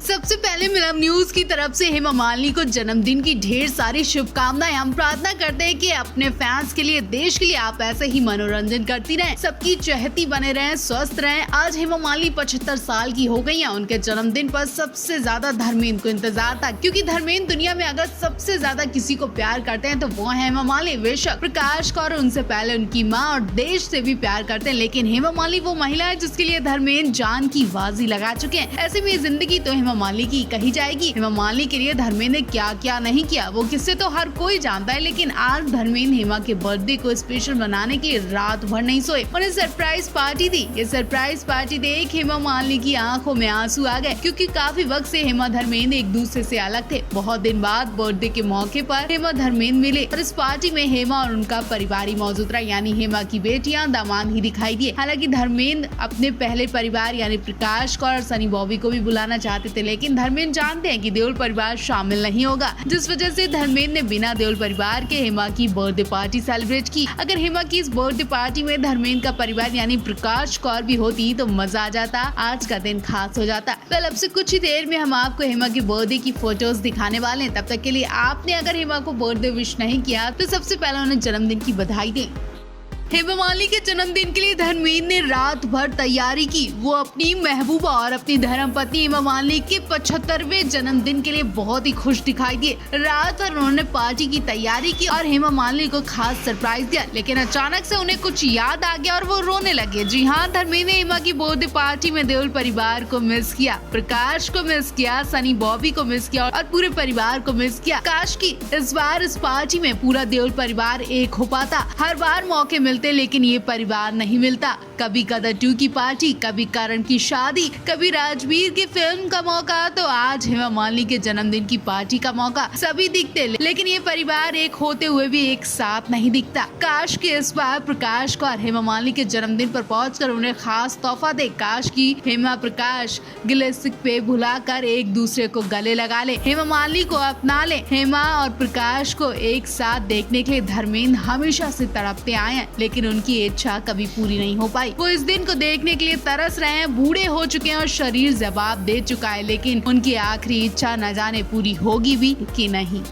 सबसे पहले मिलन न्यूज की तरफ से हेमा मालिनी को जन्मदिन की ढेर सारी शुभकामनाएं। हम प्रार्थना करते हैं कि अपने फैंस के लिए, देश के लिए आप ऐसे ही मनोरंजन करती रहें, सबकी चहेती बने रहें, स्वस्थ रहें। आज हेमा मालिनी 75 साल की हो गई हैं। उनके जन्मदिन पर सबसे ज्यादा धर्मेंद्र को इंतजार था, क्योंकि धर्मेंद्र दुनिया में अगर सबसे ज्यादा किसी को प्यार करते हैं तो वो है हेमा मालिनी। बेशक प्रकाश कौर उनसे पहले उनकी माँ और देश से भी प्यार करते हैं, लेकिन हेमा मालिनी वो महिला है जिसके लिए धर्मेंद्र जान की बाजी लगा चुके हैं। ऐसे में जिंदगी तो हेमा मालिनी की कही जाएगी। हेमा मालिनी के लिए धर्मेंद्र ने क्या क्या नहीं किया वो किससे तो हर कोई जानता है, लेकिन आज धर्मेंद्र हेमा के बर्थडे को स्पेशल बनाने के लिए रात भर नहीं सोए। उन्हें सरप्राइज पार्टी दी। ये सरप्राइज पार्टी देख हेमा मालिनी की आंखों में आंसू आ गए, क्योंकि काफी वक्त से हेमा धर्मेंद्र एक दूसरे से अलग थे। बहुत दिन बाद बर्थडे के मौके पर हेमा धर्मेंद्र मिले और इस पार्टी में हेमा और उनका परिवार ही मौजूद रहा, यानी हेमा की बेटियां, दामाद ही दिखाई दिए। हालांकि धर्मेंद्र अपने पहले परिवार यानी प्रकाश कौर और सनी बॉबी को भी बुलाना चाहते थे, लेकिन धर्मेंद्र जानते हैं कि देओल परिवार शामिल नहीं होगा, जिस वजह से धर्मेंद्र ने बिना देओल परिवार के हेमा की बर्थडे पार्टी सेलिब्रेट की। अगर हेमा की इस बर्थडे पार्टी में धर्मेंद्र का परिवार यानी प्रकाश कौर भी होती तो मजा आ जाता, आज का दिन खास हो जाता। कल अब से कुछ ही देर में हम आपको हेमा की बर्थडे की फोटोज दिखाने वाले हैं। तब तक के लिए आपने अगर हेमा को बर्थडे विश नहीं किया तो सबसे पहले उन्हें जन्मदिन की बधाई दें। हेमा मालिनी के जन्मदिन के लिए धर्मेंद्र ने रात भर तैयारी की। वो अपनी महबूबा और अपनी धर्मपत्नी हेमा मालिनी के 75वें जन्मदिन के लिए बहुत ही खुश दिखाई दिए। रात भर उन्होंने पार्टी की तैयारी की और हेमा मालिनी को खास सरप्राइज दिया, लेकिन अचानक से उन्हें कुछ याद आ गया और वो रोने लगे। जी हाँ, धर्मेंद्र ने हेमा की बर्थडे पार्टी में देओल परिवार को मिस किया, प्रकाश को मिस किया, सनी बॉबी को मिस किया और पूरे परिवार को मिस किया। काश की इस बार इस पार्टी में पूरा देओल परिवार एक हो पाता। हर बार मौके मिलते लेकिन ये परिवार नहीं मिलता। कभी गदर 2 की पार्टी, कभी करण की शादी, कभी राजवीर की फिल्म का मौका, तो आज हेमा मालिनी के जन्मदिन की पार्टी का मौका। सभी दिखते लेकिन ये परिवार एक होते हुए भी एक साथ नहीं दिखता। काश कि इस बार प्रकाश को और हेमा मालिनी के जन्मदिन पर पहुंचकर उन्हें खास तोहफा दे। काश की हेमा प्रकाश गिले शिकवे भुलाकर एक दूसरे को गले लगा ले, हेमा मालिनी को अपना ले। हेमा और प्रकाश को एक साथ देखने के लिए धर्मेंद्र हमेशा से तड़पते आए हैं, लेकिन उनकी इच्छा कभी पूरी नहीं हो पाई। वो इस दिन को देखने के लिए तरस रहे हैं। बूढ़े हो चुके हैं और शरीर जवाब दे चुका है, लेकिन उनकी आखिरी इच्छा न जाने पूरी होगी भी कि नहीं।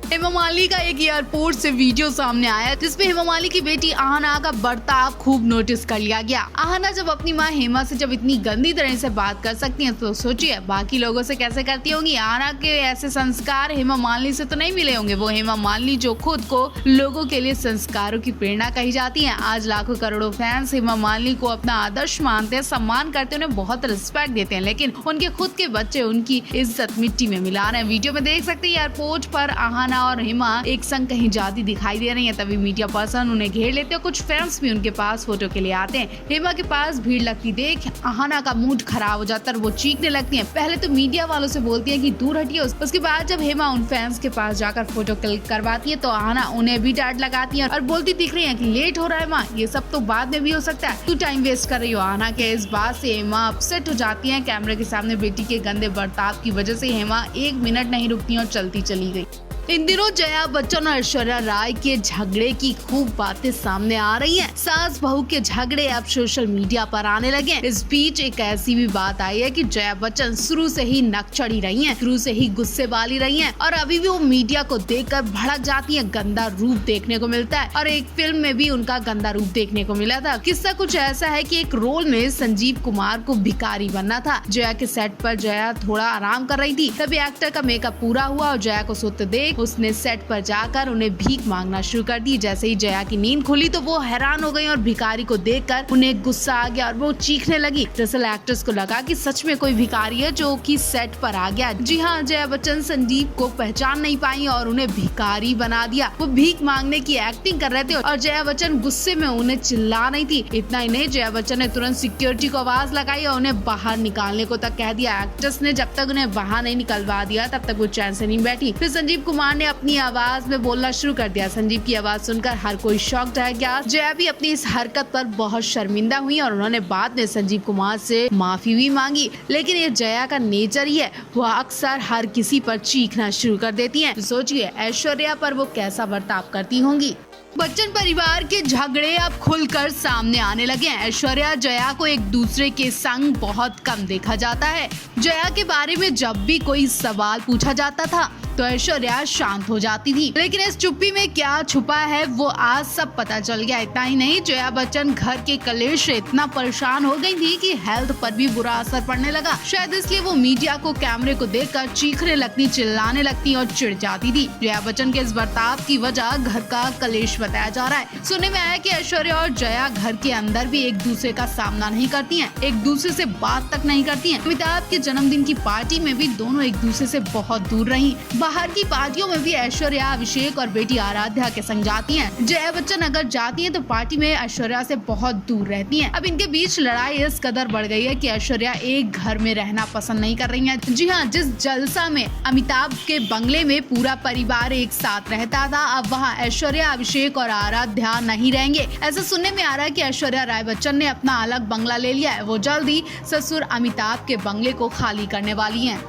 हेमा मालिनी का एक एयरपोर्ट से वीडियो सामने आया जिसमें हेमा मालिनी की बेटी आहना का बर्ताव खूब नोटिस कर लिया गया। आहना जब अपनी माँ हेमा से जब इतनी गंदी तरह से बात कर सकती हैं तो सोचिए बाकी लोगों से कैसे करती होंगी। आहना के ऐसे संस्कार हेमा मालिनी से तो नहीं मिले होंगे। वो हेमा मालिनी जो खुद को लोगों के लिए संस्कारों की प्रेरणा कही जाती है। आज लाखों करोड़ों फैंस हेमा मालिनी को अपना आदर्श मानते हैं, सम्मान करते हैं, उन्हें बहुत रिस्पेक्ट देते हैं, लेकिन उनके खुद के बच्चे उनकी इज्जत मिट्टी में मिला रहे हैं। वीडियो में देख सकते हैं एयरपोर्ट पर आहना और हेमा एक संग कहीं जाती दिखाई दे रही है। तभी मीडिया पर्सन उन्हें घेर लेते हैं। कुछ फैंस भी उनके पास फोटो के लिए आते हैं। हेमा के पास भीड़ लगती देख आहना का मूड खराब हो जाता है, वो चीखने लगती है। पहले तो मीडिया वालों से बोलती है कि दूर हटिए, उसके बाद जब हेमा उन फैंस के पास जाकर फोटो क्लिक करवाती है तो आहना उन्हें भी डांट लगाती है और बोलती दिख रही है कि लेट हो रहा है माँ, ये सब तो बाद में भी हो सकता है, तू टाइम वेस्ट कर रही हो। आहना के इस बात से हेमा अपसेट हो जाती है। कैमरे के सामने बेटी के गंदे बर्ताव की वजह से हेमा 1 मिनट नहीं रुकती और चलती चली गई। इन दिनों जया बच्चन और ऐश्वर्या राय के झगड़े की खूब बातें सामने आ रही हैं। सास बहू के झगड़े अब सोशल मीडिया पर आने लगे हैं। इस बीच एक ऐसी भी बात आई है कि जया बच्चन शुरू से ही नकचढ़ी रही हैं, शुरू से ही गुस्से वाली रही हैं और अभी भी वो मीडिया को देखकर भड़क जाती हैं। गंदा रूप देखने को मिलता है और एक फिल्म में भी उनका गंदा रूप देखने को मिला था। किस्सा कुछ ऐसा है कि एक रोल में संजीव कुमार को भिखारी बनना था। जया के सेट पर जया थोड़ा आराम कर रही थी, तभी एक्टर का मेकअप पूरा हुआ और जया को सोते देख उसने सेट पर जाकर उन्हें भीख मांगना शुरू कर दी। जैसे ही जया की नींद खुली तो वो हैरान हो गई और भिखारी को देखकर उन्हें गुस्सा आ गया और वो चीखने लगी। दरअसल एक्ट्रेस को लगा कि सच में कोई भिखारी है जो कि सेट पर आ गया। जी हाँ, जया बच्चन संजीव को पहचान नहीं पाई और उन्हें भिखारी बना दिया। वो भीख मांगने की एक्टिंग कर रहे थे और जया बच्चन गुस्से में उन्हें चिल्ला रही थी। इतना ही नहीं, जया बच्चन ने तुरंत सिक्योरिटी को आवाज लगाई और उन्हें बाहर निकालने को तक कह दिया। एक्ट्रेस ने जब तक उन्हें बाहर नहीं निकलवा दिया तब तक वो चैन से नहीं बैठी। फिर संजीव कुमार ने अपनी आवाज में बोलना शुरू कर दिया। संजीव की आवाज सुनकर हर कोई शॉक रह गया। जया भी अपनी इस हरकत पर बहुत शर्मिंदा हुई और उन्होंने बाद में संजीव कुमार से माफी भी मांगी, लेकिन ये जया का नेचर ही है, वह अक्सर हर किसी पर चीखना शुरू कर देती है। तो सोचिए ऐश्वर्या पर वो कैसा बर्ताव करती होंगी। बच्चन परिवार के झगड़े अब खुलकर सामने आने लगे हैं। ऐश्वर्या जया को एक दूसरे के संग बहुत कम देखा जाता है। जया के बारे में जब भी कोई सवाल पूछा जाता था तो ऐश्वर्या शांत हो जाती थी, लेकिन इस चुप्पी में क्या छुपा है वो आज सब पता चल गया। इतना ही नहीं, जया बच्चन घर के कलेश से इतना परेशान हो गई थी कि हेल्थ पर भी बुरा असर पड़ने लगा। शायद इसलिए वो मीडिया को कैमरे को देखकर चीखने लगती, चिल्लाने लगती और चिढ़ जाती थी। जया बच्चन के इस बर्ताव की वजह घर का कलेश बताया जा रहा है। सुनने में आया कि ऐश्वर्या और जया घर के अंदर भी एक दूसरे का सामना नहीं करती हैं, एक दूसरे से बात तक नहीं करती हैं। अमिताभ के जन्मदिन की पार्टी में भी दोनों एक दूसरे से बहुत दूर रही। बाहर की पार्टियों में भी ऐश्वर्या अभिषेक और बेटी आराध्या के संग जाती हैं। जया बच्चन अगर जाती हैं तो पार्टी में ऐश्वर्या से बहुत दूर रहती हैं। अब इनके बीच लड़ाई इस कदर बढ़ गई है कि ऐश्वर्या एक घर में रहना पसंद नहीं कर रही हैं। जी हाँ, जिस जलसा में अमिताभ के बंगले में पूरा परिवार एक साथ रहता था, अब वहाँ ऐश्वर्या, अभिषेक और आराध्या नहीं रहेंगे। ऐसा सुनने में आ रहा है कि ऐश्वर्या राय बच्चन ने अपना अलग बंगला ले लिया है। वो जल्द ही ससुर अमिताभ के बंगले को खाली करने वाली हैं।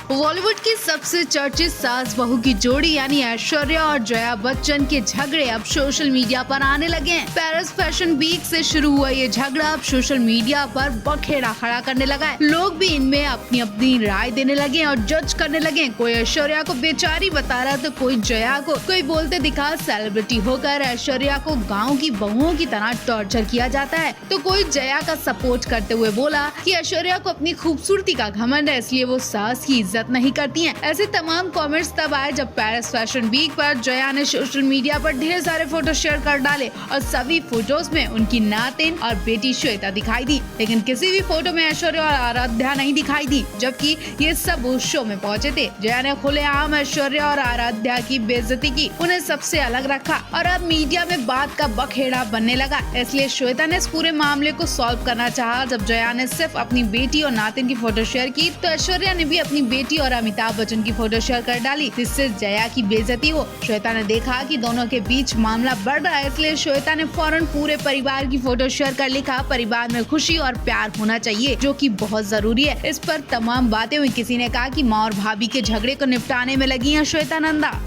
बॉलीवुड की सबसे चर्चित सास बहू की जोड़ी यानी ऐश्वर्या और जया बच्चन के झगड़े अब सोशल मीडिया पर आने लगे हैं। पेरिस फैशन वीक से शुरू हुआ ये झगड़ा अब सोशल मीडिया पर बखेड़ा खड़ा करने लगा है। लोग भी इनमें अपनी अपनी राय देने लगे और जज करने लगे। कोई ऐश्वर्या को बेचारी बता रहा तो कोई जया को। कोई बोलते दिखा सेलिब्रिटी होकर ऐश्वर्या को गाँव की बहुओं की तरह टॉर्चर किया जाता है, तो कोई जया का सपोर्ट करते हुए बोला कि ऐश्वर्या को अपनी खूबसूरती का घमंड है, इसलिए वो सास की इज्जत नहीं करती हैं। ऐसे तमाम कमेंट्स तब आए जब पेरिस फैशन वीक पर जया ने सोशल मीडिया पर ढेर सारे फोटो शेयर कर डाले और सभी फोटोज में उनकी नातिन और बेटी श्वेता दिखाई दी, लेकिन किसी भी फोटो में ऐश्वर्या और आराध्या नहीं दिखाई दी, जबकि ये सब उस शो में पहुंचे थे। जया ने खुलेआम ऐश्वर्या और आराध्या की बेइज्जती की, उन्हें सबसे अलग रखा और अब मीडिया में बात का बखेड़ा बनने लगा। इसलिए श्वेता ने इस पूरे मामले को सॉल्व करना चाहा। जब जया ने सिर्फ अपनी बेटी और नातिन की फोटो शेयर की तो ऐश्वर्या ने भी अपनी बेटी और अमिताभ बच्चन की फोटो शेयर कर डाली, जिससे जया की बेइज्जती हो। श्वेता ने देखा कि दोनों के बीच मामला बढ़ रहा है, इसलिए श्वेता ने फौरन पूरे परिवार की फोटो शेयर कर लिखा, परिवार में खुशी और प्यार होना चाहिए, जो कि बहुत जरूरी है। इस पर तमाम बातें हुई। किसी ने कहा कि माँ और भाभी के झगड़े को निपटाने में लगी है श्वेता नंदा।